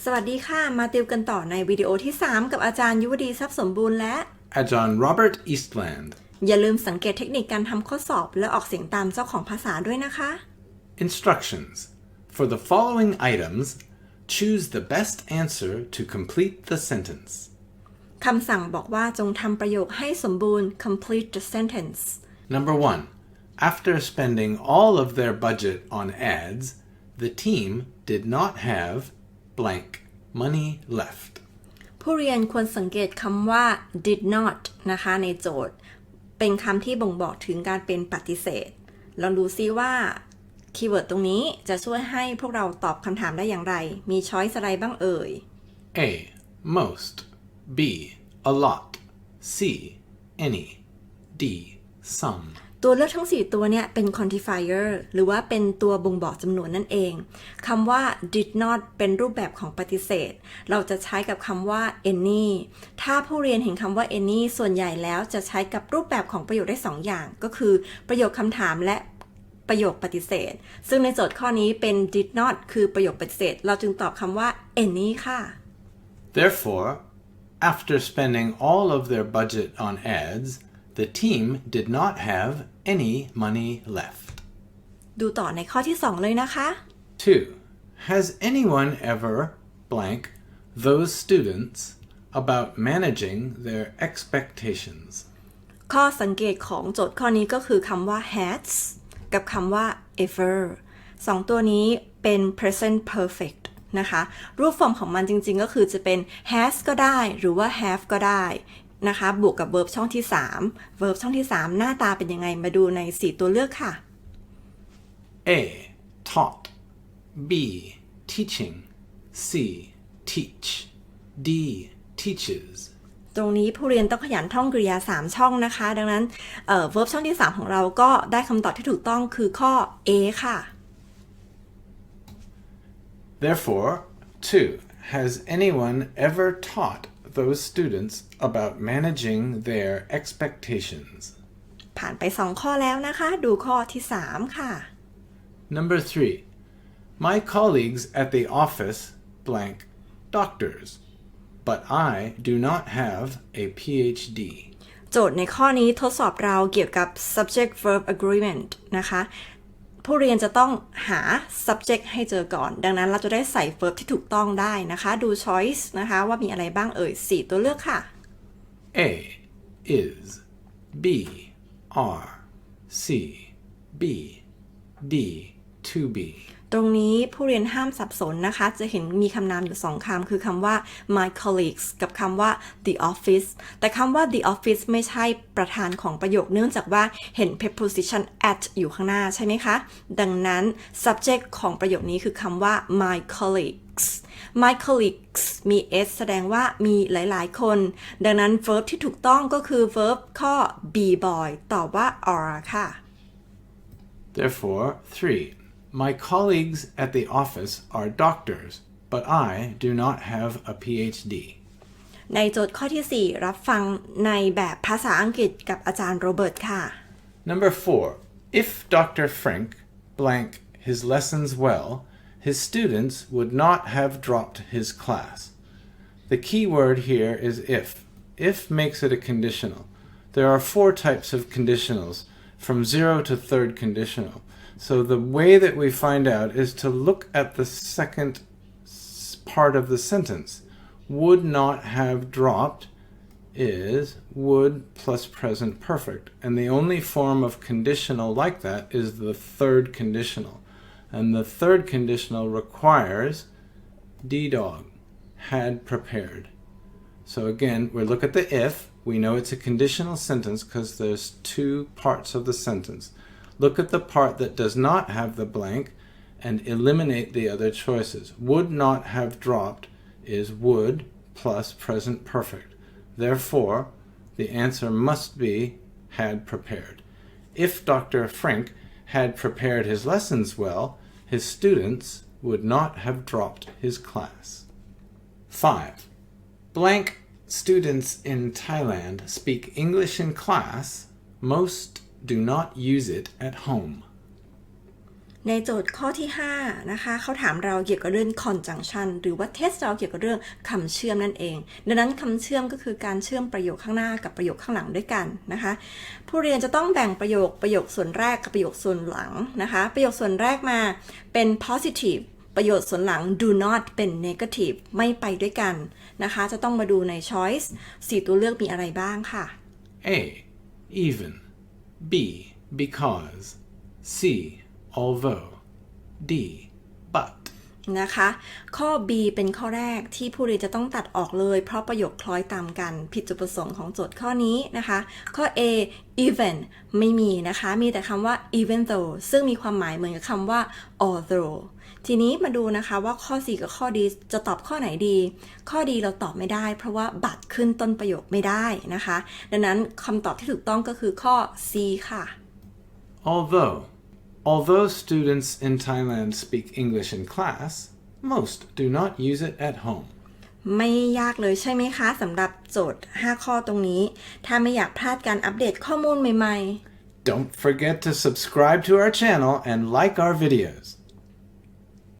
สวัสดีค่ะมาติวกันต่อในวิดีโอที่3กับอาจารย์ยุวดีทรัพย์สมบูรณ์และ Ajarn Robert Eastland อย่าลืมสังเกตเทคนิคการทำข้อสอบและออกเสียงตามเจ้าของภาษาด้วยนะคะ Instructions For the following items choose the best answer to complete the sentence คำสั่งบอกว่าจงทำประโยคให้สมบูรณ์ complete the sentence Number 1 After spending all of their budget on ads the team did not have blank money left ผู้เรียนควรสังเกตคำว่า did not นะคะในโจทย์เป็นคำที่บ่งบอกถึงการเป็นปฏิเสธลองดูซิว่าคีย์เวิร์ดตรงนี้จะช่วยให้พวกเราตอบคำถามได้อย่างไรมีช้อยส์อะไรบ้างเอ่ย A. Most B. A lot C. Any D. Some ตัวเลือกทั้ง4ตัวเนี่ยเป็น quantifier หรือว่าเป็นตัวบ่งบอกจำนวนนั่นเองคำว่า did not เป็นรูปแบบของปฏิเสธเราจะใช้กับคำว่า any ถ้าผู้เรียนเห็นคำว่า any ส่วนใหญ่แล้วจะใช้กับรูปแบบของประโยคได้2อย่างก็คือประโยคคำถามและประโยคปฏิเสธซึ่งในโจทย์ข้อนี้เป็น did not คือประโยคปฏิเสธเราจึงตอบคำว่า any ค่ะ Therefore after spending all of their budget on ads the team did not have any money left ดูต่อในข้อที่2เลยนะคะ 2. Has anyone ever blank those students about managing their expectations ข้อสังเกตของโจทย์ข้อนี้ก็คือคำว่า has กับคำว่า ever 2 ตัวนี้เป็น present perfect นะคะรูปฟอร์มของมันจริงๆก็คือจะเป็น has ก็ได้หรือว่า have ก็ได้นะคะบวกกับ verb ช่องที่3 verb ช่องที่3หน้าตาเป็นยังไงมาดูใน4ตัวเลือกค่ะ A. Taught B. Teaching C. Teach D. Teaches ตรงนี้ผู้เรียนต้องขยันท่องกริยา3ช่องนะคะดังนั้นverb ช่องที่3ของเราก็ได้คำตอบที่ถูกต้องคือข้อ A ค่ะ Therefore 2. Has anyone ever taught those students about managing their expectations ผ่านไป2ข้อแล้วนะคะดูข้อที่3ค่ะ Number 3 My colleagues at the office blank doctors but I do not have a PhD โจทย์ในข้อนี้ทดสอบเราเกี่ยวกับ subject verb agreement นะคะผู้เรียนจะต้องหา subject ให้เจอก่อนดังนั้นเราจะได้ใส่ verb ที่ถูกต้องได้นะคะดู choice นะคะว่ามีอะไรบ้างเอ่ย4ตัวเลือกค่ะ A is B are C be D to be ตรงนี้ผู้เรียนห้ามสับสนนะคะจะเห็นมีคำนามอยู่2คำคือคำว่า my colleagues กับคำว่า the office แต่คำว่า the office ไม่ใช่ประธานของประโยคเนื่องจากว่าเห็น preposition at อยู่ข้างหน้าใช่ไหมคะดังนั้น subject ของประโยคนี้คือคำว่า my colleagues my colleagues มี s แสดงว่ามีหลายๆคนดังนั้น verb ที่ถูกต้องก็คือ verb ข้อ be boy ตอบว่า are ค่ะ Therefore 3. My colleagues at the office are doctors, but I do not have a PhD. ในโจทย์ข้อที่4รับฟังในแบบภาษาอังกฤษกับอาจารย์โรเบิร์ตค่ะ Number 4. If Dr. Frank blank his lessons well, his students would not have dropped his class. The key word here is if. If makes it a conditional. There are 4 types of conditionals, from 0 to 3rd conditional. So the way that we find out is to look at the second part of the sentence. Would not have dropped is would plus present perfect. And the only form of conditional like that is the 3rd conditional. And the 3rd conditional requires D-dog, had prepared. So again, we look at the if. We know it's a conditional sentence because there's 2 parts of the sentence. Look at the part that does not have the blank and eliminate the other choices. Would not have dropped is would plus present perfect. Therefore, the answer must be had prepared. If Dr. Frank had prepared his lessons well, his students would not have dropped his class. 5. Blank students in Thailand speak English in class. Most do not use it at home. ในโจทย์ข้อที่5นะคะเขาถามเราเกี่ยวกับเรื่อง conjunction หรือว่า test เราเกี่ยวกับเรื่องคำเชื่อมนั่นเองดังนั้นคำเชื่อมก็คือการเชื่อมประโยคข้างหน้ากับประโยคข้างหลังด้วยกันนะคะผู้เรียนจะต้องแบ่งประโยคส่วนแรกกับประโยคส่วนหลังนะคะประโยคส่วนแรกมาเป็น positive ประโยคส่วนหลัง do not เป็น negative ไม่ไปด้วยกันนะคะจะต้องมาดูใน choice 4 ตัวเลือกมีอะไรบ้างค่ะ A. Even. B. Because. C. Although. D. But. นะคะข้อ B เป็นข้อแรกที่ผู้เรียนจะต้องตัดออกเลยเพราะประโยคคล้อยตามกันผิดจุดประสงค์ของโจทย์ข้อนี้นะคะข้อ A even ไม่มีนะคะมีแต่คำว่า even though ซึ่งมีความหมายเหมือนกับคำว่า although ทีนี้มาดูนะคะว่าข้อ 4 กับข้อ D จะตอบข้อไหนดีข้อ D เราตอบไม่ได้เพราะว่า but ขึ้นต้นประโยคไม่ได้นะคะดังนั้นคำตอบที่ถูกต้องก็คือข้อ C ค่ะ Although students in Thailand speak English in class, most do not use it at home. ไม่ยากเลยใช่ไหมคะสำหรับโจทย์ 5 ข้อตรงนี้ถ้าไม่อยากพลาดการอัปเดตข้อมูลใหม่ๆ Don't forget to subscribe to our channel and like our videos.